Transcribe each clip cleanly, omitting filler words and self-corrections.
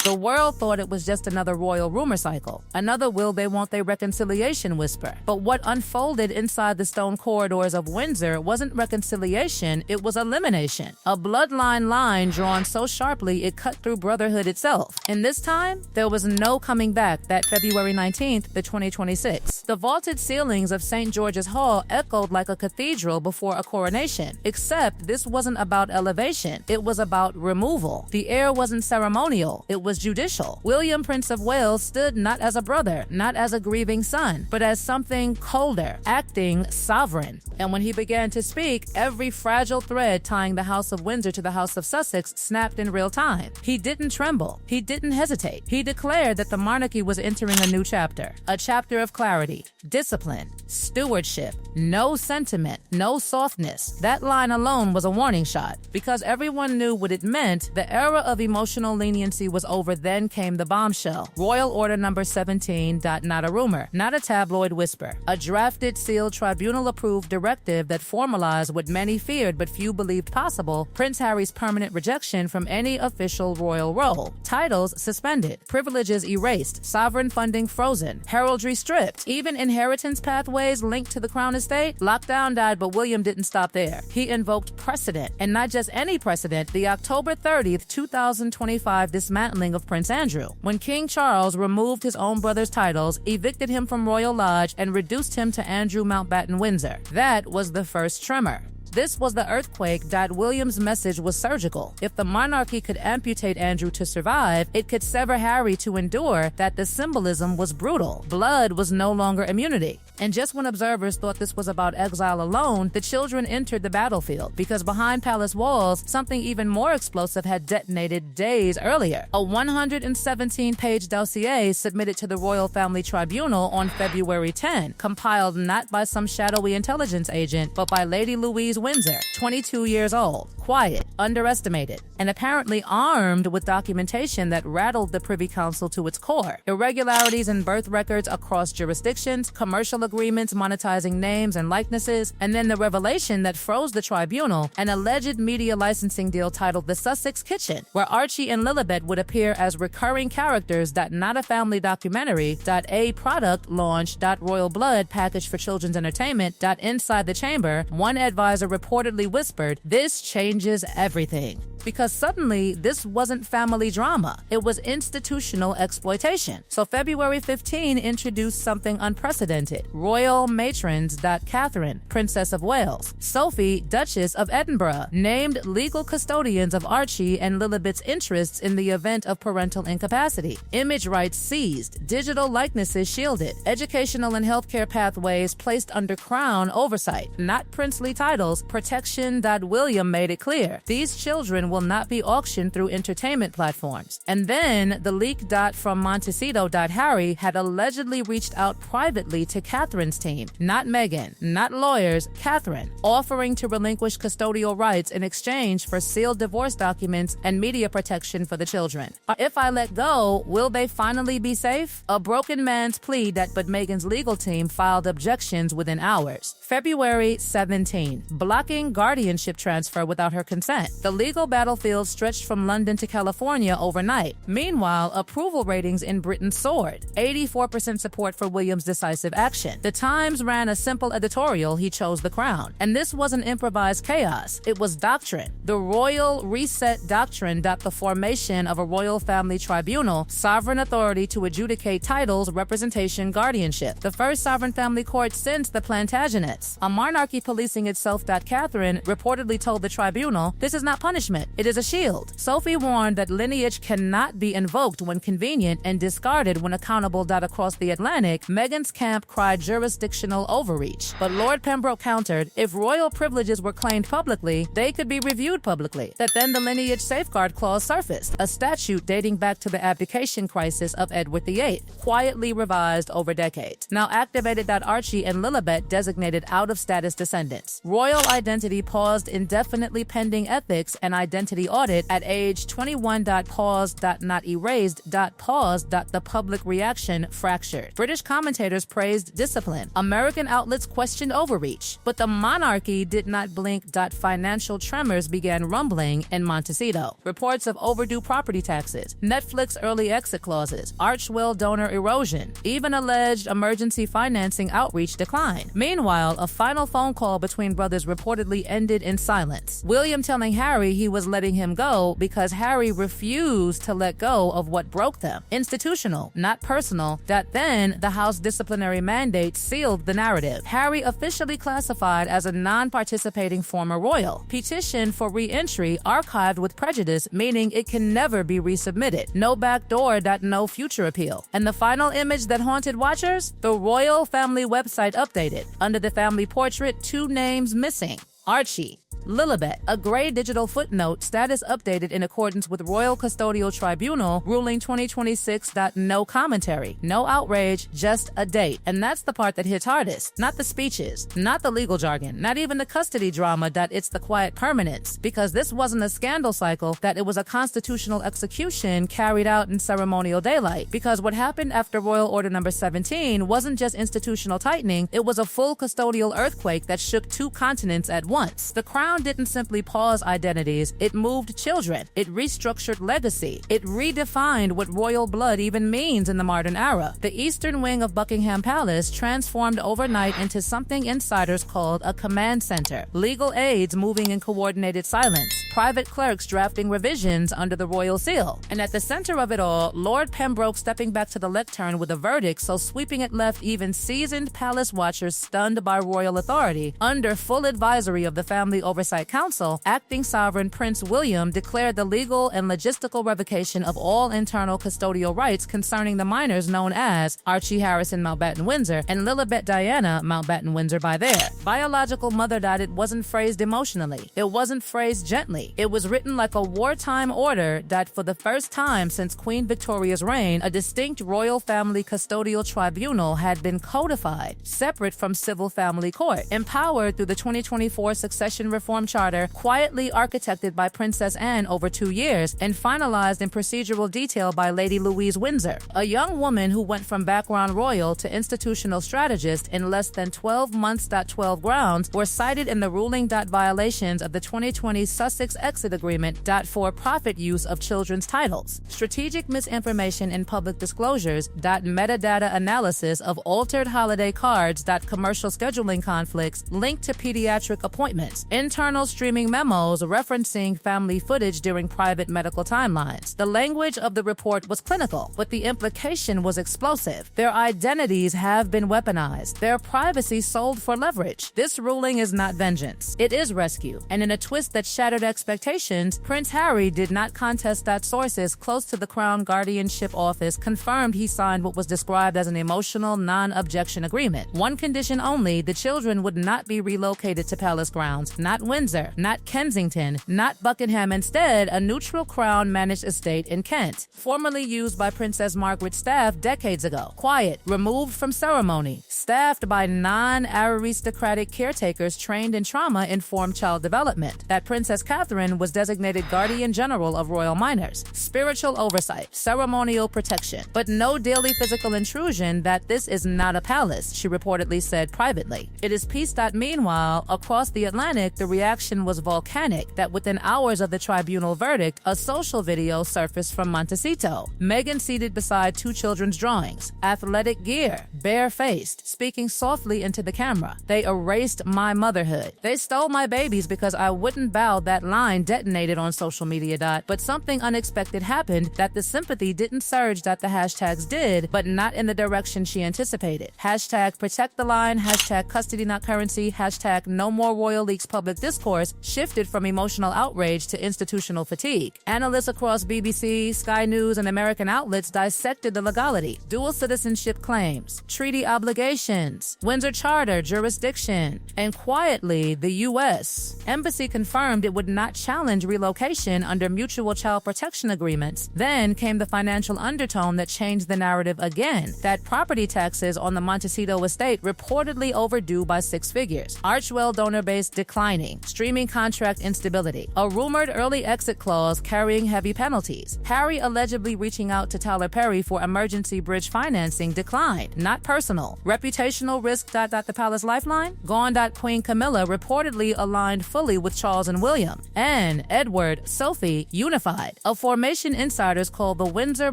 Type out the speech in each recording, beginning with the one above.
The world thought it was just another royal rumor cycle, another will they won't they reconciliation whisper. But what unfolded inside the stone corridors of Windsor wasn't reconciliation, it was elimination. A bloodline line drawn so sharply it cut through brotherhood itself. And this time, there was no coming back that February 19th, 2026. The vaulted ceilings of St. George's Hall echoed like a cathedral before a coronation, except this wasn't about elevation, it was about removal. The air wasn't ceremonial, it was judicial. William, Prince of Wales, stood not as a brother, not as a grieving son, but as something colder, acting sovereign. And when he began to speak, every fragile thread tying the House of Windsor to the House of Sussex snapped in real time. He didn't tremble. He didn't hesitate. He declared that the monarchy was entering a new chapter, a chapter of clarity, discipline, stewardship, no sentiment, no softness. That line alone was a warning shot. Because everyone knew what it meant, the era of emotional leniency was over. Then came the bombshell. Royal Order Number 17. Not a rumor, not a tabloid whisper. A drafted, sealed, tribunal-approved directive that formalized what many feared but few believed possible: Prince Harry's permanent rejection from any official royal role. Titles suspended, privileges erased, sovereign funding frozen, heraldry stripped, even inheritance pathways linked to the crown estate. Lockdown died, but William didn't stop there. He invoked precedent, and not just any precedent, the October 30th, 2025 dismantling of Prince Andrew, when King Charles removed his own brother's titles, evicted him from Royal Lodge, and reduced him to Andrew Mountbatten Windsor. That was the first tremor. This was the earthquake. William's message was surgical. If the monarchy could amputate Andrew to survive, it could sever Harry to endure. That the symbolism was brutal. Blood was no longer immunity. And just when observers thought this was about exile alone, the children entered the battlefield, because behind palace walls, something even more explosive had detonated days earlier. A 117-page dossier submitted to the Royal Family Tribunal on February 10, compiled not by some shadowy intelligence agent, but by Lady Louise Windsor, 22 years old, quiet, underestimated, and apparently armed with documentation that rattled the Privy Council to its core. Irregularities in birth records across jurisdictions, commercial agreements monetizing names and likenesses, and then the revelation that froze the tribunal: an alleged media licensing deal titled The Sussex Kitchen, where Archie and Lilibet would appear as recurring characters. Not a family documentary. A product launch. Royal blood packaged for children's entertainment. Inside the chamber, one advisor reportedly whispered, "This changes everything." Because suddenly, this wasn't family drama. It was institutional exploitation. So February 15 introduced something unprecedented. Royal matrons. Catherine, Princess of Wales, Sophie, Duchess of Edinburgh, named legal custodians of Archie and Lilibet's interests in the event of parental incapacity. Image rights seized, digital likenesses shielded, educational and healthcare pathways placed under crown oversight, not princely titles, protection. William made it clear. These children will not be auctioned through entertainment platforms. And then the leak. From Montecito. Harry had allegedly reached out privately to Catherine's team, not Meghan, not lawyers, Catherine, offering to relinquish custodial rights in exchange for sealed divorce documents and media protection for the children. If I let go, will they finally be safe? A broken man's plea. But Meghan's legal team filed objections within hours. February 17, blocking guardianship transfer without her consent. The legal battlefield stretched from London to California overnight. Meanwhile, approval ratings in Britain soared. 84% support for William's decisive action. The Times ran a simple editorial: he chose the crown. And this wasn't improvised chaos. It was doctrine. The Royal Reset Doctrine. The formation of a royal family tribunal, sovereign authority to adjudicate titles, representation, guardianship. The first sovereign family court since the Plantagenets. A monarchy policing itself. Catherine reportedly told the tribunal, "This is not punishment, it is a shield." Sophie warned that lineage cannot be invoked when convenient and discarded when accountable. Across the Atlantic, Meghan's camp cried jurisdictional overreach. But Lord Pembroke countered, if royal privileges were claimed publicly, they could be reviewed publicly. Then the lineage safeguard clause surfaced, a statute dating back to the abdication crisis of Edward VIII, quietly revised over decades. Now activated. Archie and Lilibet designated out-of-status descendants. Royal identity paused indefinitely pending ethics and identity identity audit at age 21. Pause. Not erased. Pause. The public reaction fractured. British commentators praised discipline. American outlets questioned overreach. But the monarchy did not blink. Financial tremors began rumbling in Montecito. Reports of overdue property taxes, Netflix early exit clauses, archwill donor erosion, even alleged emergency financing outreach decline. Meanwhile, a final phone call between brothers reportedly ended in silence. William telling Harry he was letting him go because Harry refused to let go of what broke them. Institutional, not personal. Then the House disciplinary mandate sealed the narrative. Harry officially classified as a non-participating former royal. Petition for re-entry archived with prejudice, meaning it can never be resubmitted. No backdoor. No future appeal. And the final image that haunted watchers? The royal family website updated. Under the family portrait, 2 names missing. Archie. Lilibet, a gray digital footnote, status updated in accordance with Royal Custodial Tribunal, ruling 2026. No commentary, no outrage, just a date. And that's the part that hits hardest. Not the speeches, not the legal jargon, not even the custody drama. It's the quiet permanence. Because this wasn't a scandal cycle, that it was a constitutional execution carried out in ceremonial daylight. Because what happened after Royal Order number 17 wasn't just institutional tightening, it was a full custodial earthquake that shook 2 continents at once. The Crown didn't simply pause identities, it moved children. It restructured legacy. It redefined what royal blood even means in the modern era. The eastern wing of Buckingham Palace transformed overnight into something insiders called a command center. Legal aides moving in coordinated silence. Private clerks drafting revisions under the royal seal. And at the center of it all, Lord Pembroke stepping back to the lectern with a verdict so sweeping it left even seasoned palace watchers stunned by royal authority. Under full advisory of the Family Oversight Council, acting sovereign Prince William declared the legal and logistical revocation of all internal custodial rights concerning the minors known as Archie Harrison Mountbatten Windsor and Lilibet Diana Mountbatten Windsor by their biological mother. It wasn't phrased emotionally. It wasn't phrased gently. It was written like a wartime order that for the first time since Queen Victoria's reign, a distinct royal family custodial tribunal had been codified, separate from civil family court, empowered through the 2024 Succession Reform Charter, quietly architected by Princess Anne over 2 years, and finalized in procedural detail by Lady Louise Windsor, a young woman who went from background royal to institutional strategist in less than 12 months. 12 grounds were cited in the ruling. Violations of the 2020 Sussex Exit Agreement. For profit use of children's titles, strategic misinformation in public disclosures. Metadata analysis of altered holiday cards. Commercial scheduling conflicts linked to pediatric appointments. Internal streaming memos referencing family footage during private medical timelines. The language of the report was clinical, but the implication was explosive. Their identities have been weaponized. Their privacy sold for leverage. This ruling is not vengeance. It is rescue. And in a twist that shattered expectations, Prince Harry did not contest that sources close to the Crown Guardianship Office confirmed he signed what was described as an emotional non-objection agreement. One condition only: the children would not be relocated to palace grounds, not Windsor, not Kensington, not Buckingham. Instead, a neutral Crown-managed estate in Kent, formerly used by Princess Margaret's staff decades ago. Quiet, removed from ceremony, staffed by non-aristocratic caretakers trained in trauma-informed child development. That Princess Catherine was designated Guardian General of Royal Minors. Spiritual oversight, ceremonial protection, but no daily physical intrusion. That this is not a palace, she reportedly said privately. It is peace. Meanwhile, across the Atlantic, the reaction was volcanic. That within hours of the tribunal verdict, a social video surfaced from Montecito. Meghan seated beside 2 children's drawings, athletic gear, barefaced, speaking softly into the camera. They erased my motherhood. They stole my babies because I wouldn't bow. That line detonated on social media. But something unexpected happened. That the sympathy didn't surge. That the hashtags did, but not in the direction she anticipated. Hashtag protect the line, hashtag custody not currency, hashtag no more royal leaks. Public discourse shifted from emotional outrage to institutional fatigue. Analysts across BBC, Sky News, and American outlets dissected the legality, dual citizenship claims, treaty obligations, Windsor Charter jurisdiction, and quietly, the U.S. Embassy confirmed it would not not challenge relocation under mutual child protection agreements. Then came the financial undertone that changed the narrative again, that property taxes on the Montecito estate reportedly overdue by 6 figures, Archwell donor base declining, streaming contract instability, a rumored early exit clause carrying heavy penalties, Harry allegedly reaching out to Tyler Perry for emergency bridge financing declined, not personal, reputational risk. The Palace Lifeline, gone. Queen Camilla reportedly aligned fully with Charles and William, and Edward, Sophie unified. A formation insiders called the Windsor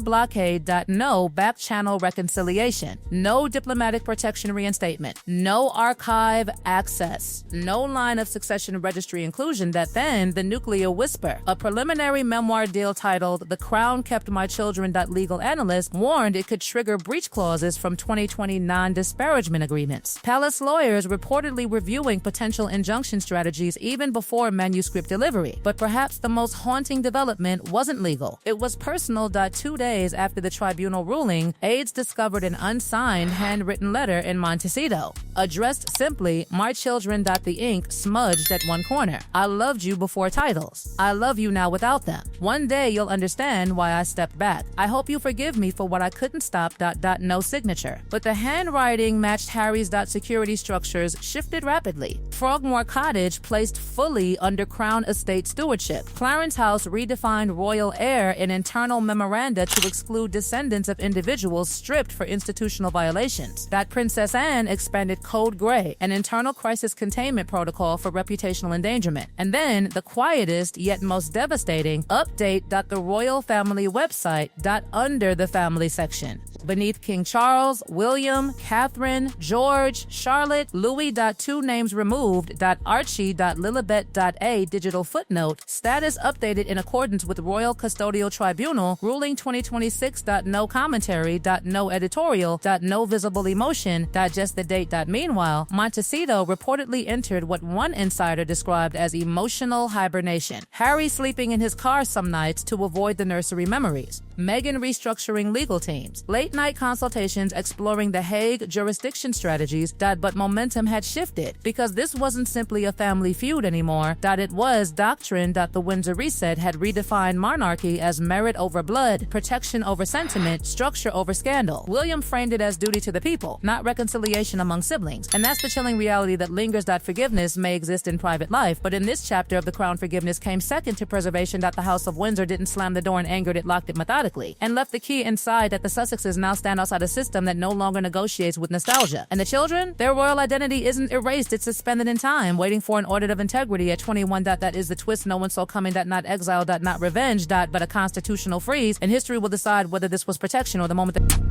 Blockade. No back-channel reconciliation, no diplomatic protection reinstatement, no archive access, no line of succession registry inclusion. Then the nuclear whisper, a preliminary memoir deal titled "The Crown Kept My Children." Legal analyst warned it could trigger breach clauses from 2020 non-disparagement agreements. Palace lawyers reportedly reviewing potential injunction strategies even before manuscript delivery. But perhaps the most haunting development wasn't legal. It was personal. 2 days after the tribunal ruling, aides discovered an unsigned handwritten letter in Montecito, addressed simply, "My children." The ink smudged at one corner. "I loved you before titles. I love you now without them. One day you'll understand why I stepped back. I hope you forgive me for what I couldn't stop. No signature." But the handwriting matched Harry's. Security structures shifted rapidly. Frogmore Cottage placed fully under Crown estate stewardship. Clarence House redefined royal heir in internal memoranda to exclude descendants of individuals stripped for institutional violations. Princess Anne expanded Code Grey, an internal crisis containment protocol for reputational endangerment. And then the quietest yet most devastating update. The royal family website. Under the family section, beneath King Charles, William, Catherine, George, Charlotte, Louis. 2 names removed. Archie. Lilibet. A digital footnote. Status updated in accordance with Royal Custodial Tribunal ruling 2026. No commentary. No editorial. No visible emotion. Just the date. Meanwhile, Montecito reportedly entered what one insider described as emotional hibernation. Harry sleeping in his car some nights to avoid the nursery memories. Meghan restructuring legal teams. Late-night consultations exploring the Hague jurisdiction strategies. But momentum had shifted because this wasn't simply a family feud anymore. It was doctrine. The Windsor Reset had redefined monarchy as merit over blood, protection over sentiment, structure over scandal. William framed it as duty to the people, not reconciliation among siblings. And that's the chilling reality that lingers. Forgiveness may exist in private life, but in this chapter of the Crown, forgiveness came second to preservation. The House of Windsor didn't slam the door and angered, it locked it methodically and left the key inside. The Sussexes now stand outside a system that no longer negotiates with nostalgia. And the children, their royal identity isn't erased, it's suspended in time, waiting for an audit of integrity at 21. That is the twist no one saw coming. Not exile. Not revenge. But a constitutional freeze, and history will decide whether this was protection or the moment that